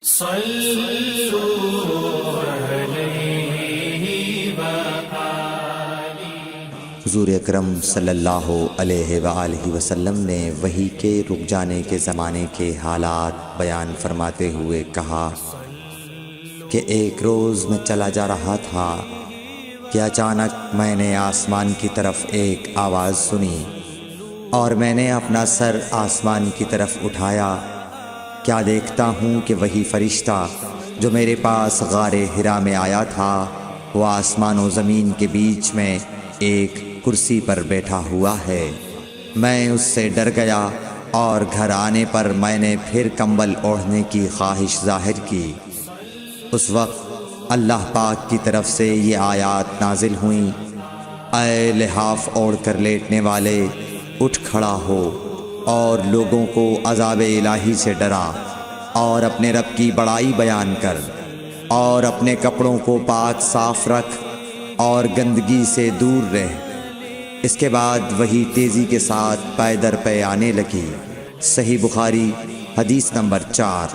حضور اکرم صلی اللہ علیہ وآلہ وسلم نے وحی کے رک جانے کے زمانے کے حالات بیان فرماتے ہوئے کہا کہ ایک روز میں چلا جا رہا تھا کہ اچانک میں نے آسمان کی طرف ایک آواز سنی اور میں نے اپنا سر آسمان کی طرف اٹھایا۔ کیا دیکھتا ہوں کہ وہی فرشتہ جو میرے پاس غار حرا میں آیا تھا وہ آسمان و زمین کے بیچ میں ایک کرسی پر بیٹھا ہوا ہے۔ میں اس سے ڈر گیا اور گھر آنے پر میں نے پھر کمبل اوڑھنے کی خواہش ظاہر کی۔ اس وقت اللہ پاک کی طرف سے یہ آیات نازل ہوئیں، اے لحاف اوڑھ کر لیٹنے والے، اٹھ کھڑا ہو اور لوگوں کو عذاب الہی سے ڈرا، اور اپنے رب کی بڑائی بیان کر، اور اپنے کپڑوں کو پاک صاف رکھ اور گندگی سے دور رہ۔ اس کے بعد وہی تیزی کے ساتھ پے در پے آنے لگی۔ صحیح بخاری حدیث نمبر 4۔